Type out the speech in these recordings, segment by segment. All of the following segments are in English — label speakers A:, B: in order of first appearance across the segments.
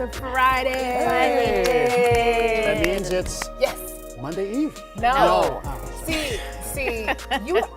A: a Friday.
B: Hey. That means it's Monday Eve.
A: No. See,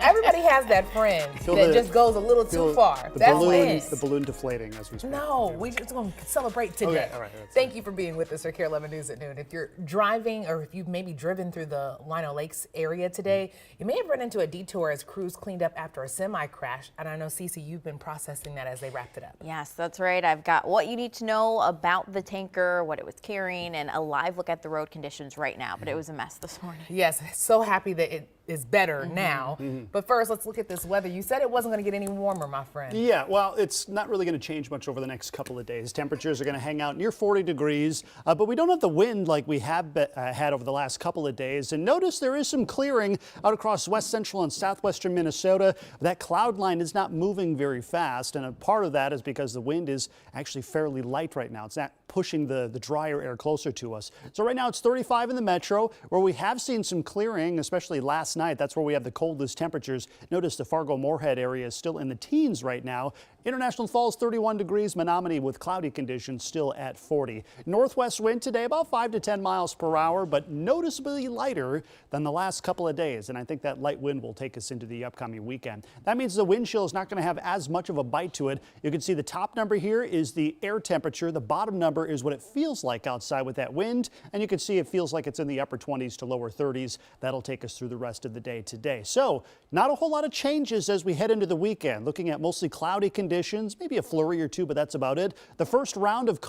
A: everybody has that friend that just goes a little too far.
B: The balloon deflating as we speak.
A: No, we just want to celebrate today.
B: Okay, all right.
A: Thank you for being with us for KARE 11 News at Noon. If you're driving or if you've maybe driven through the Lino Lakes area today, you may have run into a detour as crews cleaned up after a semi crash. And I know, Cece, you've been processing that as they wrapped it up.
C: Yes, that's right. I've got what you need to know about the tanker, what it was carrying, and a live look at the road conditions right now. But it was a mess this morning.
A: Yes, so happy that it is better now. But first, let's look at this weather. You said it wasn't going to get any warmer, my friend.
B: Yeah, well, it's not really going to change much over the next couple of days. Temperatures are going to hang out near 40 degrees, but we don't have the wind like we have had over the last couple of days. And notice there is some clearing out across west central and southwestern Minnesota. That cloud line is not moving very fast, and a part of that is because the wind is actually fairly light right now. It's not pushing the drier air closer to us. So right now it's 35 in the metro, where we have seen some clearing, especially last night. That's where we have the coldest temperatures. Notice the Fargo-Moorhead area is still in the teens right now. International Falls 31 degrees, Menominee with cloudy conditions still at 40. Northwest wind today about 5 to 10 miles per hour, but noticeably lighter than the last couple of days. And I think that light wind will take us into the upcoming weekend. That means the wind chill is not going to have as much of a bite to it. You can see the top number here is the air temperature. The bottom number is what it feels like outside with that wind. And you can see it feels like it's in the upper 20s to lower 30s. That'll take us through the rest of the day today. So not a whole lot of changes as we head into the weekend. Looking at mostly cloudy conditions, maybe a flurry or two, but that's about it. The first round of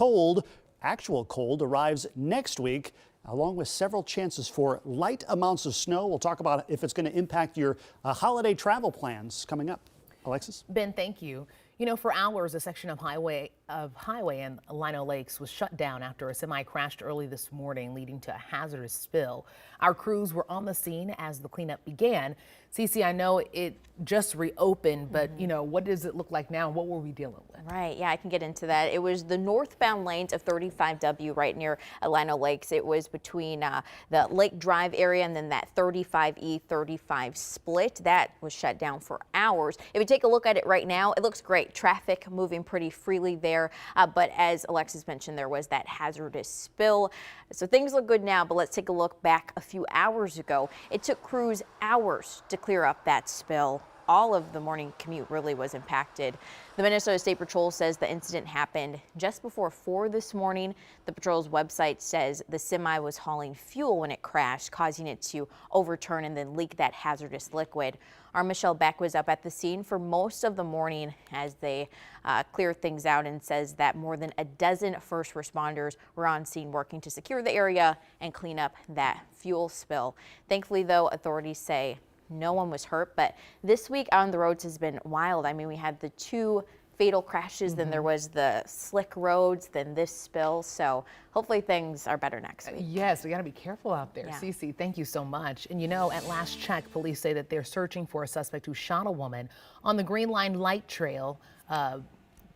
B: actual cold, arrives next week, along with several chances for light amounts of snow. We'll talk about if it's going to impact your holiday travel plans coming up. Alexis?
A: Ben, thank you. You know, for hours, a section of highway in Lino Lakes was shut down after a semi crashed early this morning, leading to a hazardous spill. Our crews were on the scene as the cleanup began. Cece, I know it just reopened, but you know, what does it look like now? What were we dealing with?
C: Right, yeah, I can get into that. It was the northbound lanes of 35W right near Lino Lakes. It was between the Lake Drive area and then that 35E 35 split. That was shut down for hours. If you take a look at it right now, it looks great. Traffic moving pretty freely there. But as Alexis mentioned, there was that hazardous spill. So things look good now, but let's take a look back a few hours ago. It took crews hours to clear up that spill. All of the morning commute really was impacted. The Minnesota State Patrol says the incident happened just before 4 this morning. The patrol's website says the semi was hauling fuel when it crashed, causing it to overturn and then leak that hazardous liquid. Our Michelle Beck was up at the scene for most of the morning as they cleared things out, and says that more than a dozen first responders were on scene working to secure the area and clean up that fuel spill. Thankfully, though, authorities say no one was hurt, but this week on the roads has been wild. I mean, we had the 2 fatal crashes, then there was the slick roads, then this spill. So hopefully things are better next week.
A: Yes, we got to be careful out there.
C: Yeah.
A: Cece, thank you so much. And you know, at last check, police say that they're searching for a suspect who shot a woman on the Green Line light trail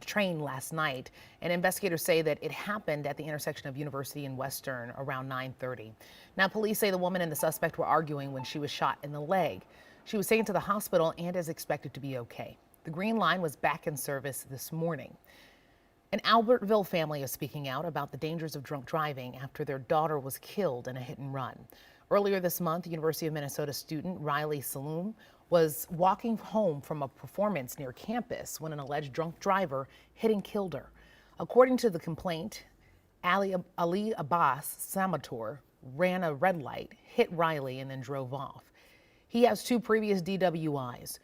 A: train last night. And investigators say that it happened at the intersection of University and Western around 9:30. Now, police say the woman and the suspect were arguing when she was shot in the leg. She was taken to the hospital and is expected to be okay. The Green Line was back in service this morning. An Albertville family is speaking out about the dangers of drunk driving after their daughter was killed in a hit and run. Earlier this month, University of Minnesota student Riley Saloom was walking home from a performance near campus when an alleged drunk driver hit and killed her. According to the complaint, Ali Abbas Samator ran a red light, hit Riley, and then drove off. He has 2 previous DWIs.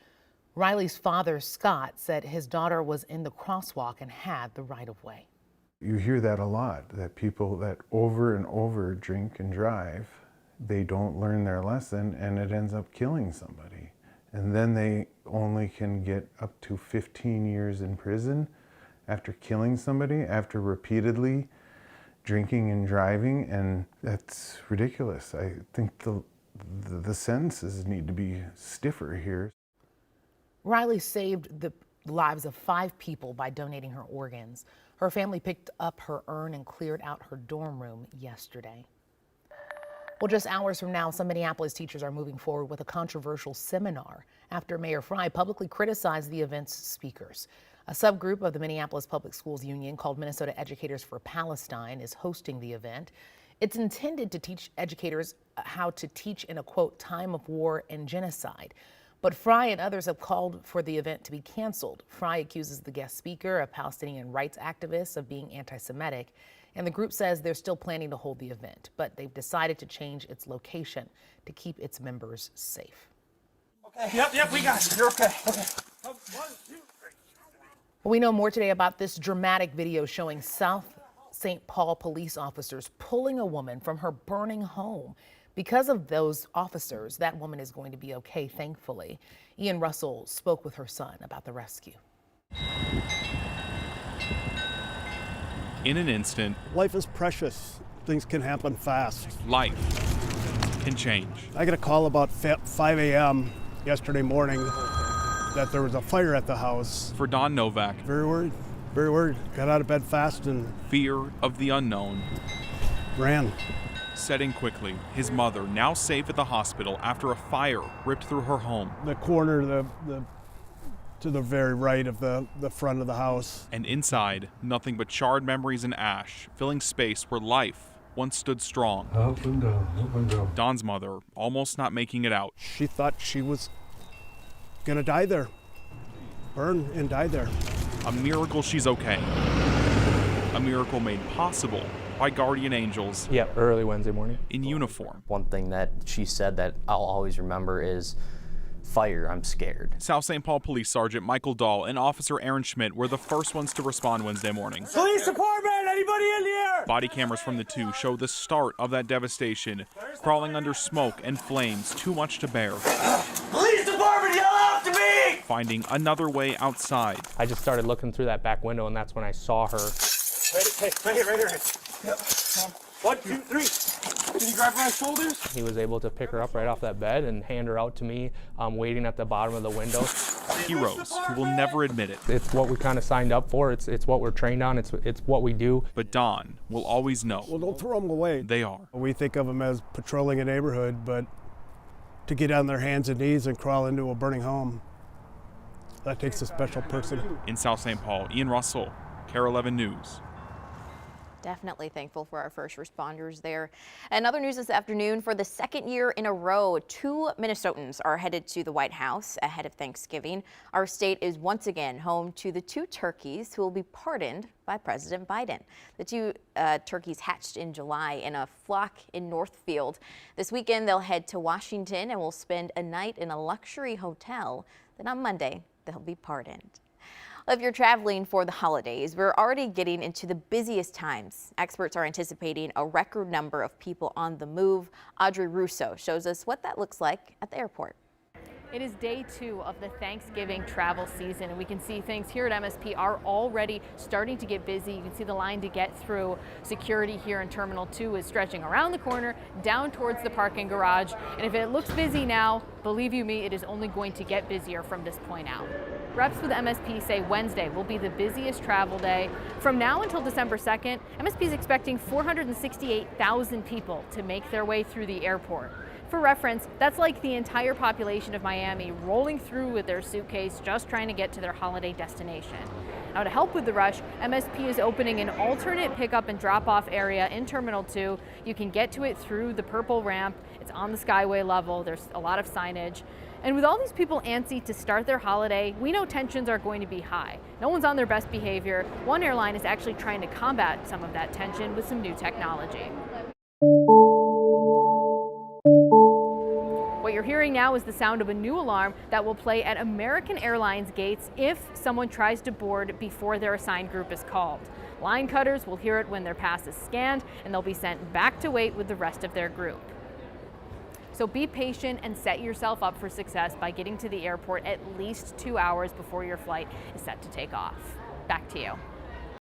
A: Riley's father, Scott, said his daughter was in the crosswalk and had the right-of-way.
D: You hear that a lot, that people that over and over drink and drive, they don't learn their lesson and it ends up killing somebody. And then they only can get up to 15 years in prison after killing somebody, after repeatedly drinking and driving, and that's ridiculous. I think the sentences need to be stiffer here.
A: Riley saved the lives of 5 people by donating her organs. Her family picked up her urn and cleared out her dorm room yesterday. Well, just hours from now, some Minneapolis teachers are moving forward with a controversial seminar after Mayor Frey publicly criticized the event's speakers. A subgroup of the Minneapolis Public Schools Union called Minnesota Educators for Palestine is hosting the event. It's intended to teach educators how to teach in a, quote, time of war and genocide. But Fry and others have called for the event to be canceled. Fry accuses the guest speaker, a Palestinian rights activist, of being anti-Semitic. And the group says they're still planning to hold the event, but they've decided to change its location to keep its members safe.
E: Okay. Yep, we got you. You're okay. Okay. 1, 2, 3.
A: We know more today about this dramatic video showing South St. Paul police officers pulling a woman from her burning home. Because of those officers, that woman is going to be okay, thankfully. Ian Russell spoke with her son about the rescue.
F: In an instant,
G: life is precious. Things can happen fast.
F: life can change.
G: I got a call about 5 a.m. yesterday morning that there was a fire at the house.
F: For Don Novak,
G: Very worried, very worried. Got out of bed fast and
F: fear of the unknown
G: ran.
F: setting quickly. His mother, now safe at the hospital after a fire ripped through her home.
G: The corner, to the very right of the front of the house.
F: And inside, nothing but charred memories and ash, filling space where life once stood strong.
H: Up and down, up and down.
F: Don's mother almost not making it out.
G: She thought she was gonna die there, burn and die there.
F: A miracle she's okay. A miracle made possible by guardian angels
I: Yeah, early Wednesday morning.
F: in uniform.
J: One thing that she said that I'll always remember is, fire, I'm scared.
F: South St. Paul Police Sergeant Michael Dahl and Officer Aaron Schmidt were the first ones to respond Wednesday morning.
E: Police department, anybody in the air?
F: Body cameras from the two show the start of that devastation, crawling under smoke and flames too much to bear,
E: Police department, yell out to me!
F: finding another way outside.
I: I just started looking through that back window, and that's when I saw her.
E: Right here. Yep. 1, 2, 3. Can you grab my shoulders?
I: He was able to pick her up right off that bed and hand her out to me, waiting at the bottom of the window.
F: Heroes who will never admit it,
I: It's what we kind of signed up for. It's what we're trained on. It's what we do.
F: but Don will always
G: Well,
F: know
G: don't throw them away.
F: they are.
G: We think of them as patrolling a neighborhood, but to get on their hands and knees and crawl into a burning home, that takes a special person.
F: In South St. Paul, Ian Russell, KARE 11 News.
C: Definitely thankful for our first responders there. And other news this afternoon, for the second year in a row, 2 Minnesotans are headed to the White House ahead of Thanksgiving. Our state is once again home to the 2 turkeys who will be pardoned by President Biden. The 2 turkeys hatched in July in a flock in Northfield. This weekend, they'll head to Washington and will spend a night in a luxury hotel. Then on Monday, they'll be pardoned. If you're traveling for the holidays, we're already getting into the busiest times. Experts are anticipating a record number of people on the move. Audrey Russo shows us what that looks like at the airport.
K: It is day 2 of the Thanksgiving travel season, and we can see things here at MSP are already starting to get busy. You can see the line to get through security here in Terminal 2 is stretching around the corner down towards the parking garage. And if it looks busy now, believe you me, it is only going to get busier from this point out. Reps with MSP say Wednesday will be the busiest travel day. From now until December 2nd, MSP is expecting 468,000 people to make their way through the airport. For reference, that's like the entire population of Miami rolling through with their suitcase just trying to get to their holiday destination. Now, to help with the rush, MSP is opening an alternate pickup and drop-off area in Terminal 2. You can get to it through the purple ramp. It's on the Skyway level. There's a lot of signage. And with all these people antsy to start their holiday, we know tensions are going to be high. No one's on their best behavior. One airline is actually trying to combat some of that tension with some new technology. What you're hearing now is the sound of a new alarm that will play at American Airlines gates if someone tries to board before their assigned group is called. Line cutters will hear it when their pass is scanned, and they'll be sent back to wait with the rest of their group. So be patient and set yourself up for success by getting to the airport at least 2 hours before your flight is set to take off. Back to you.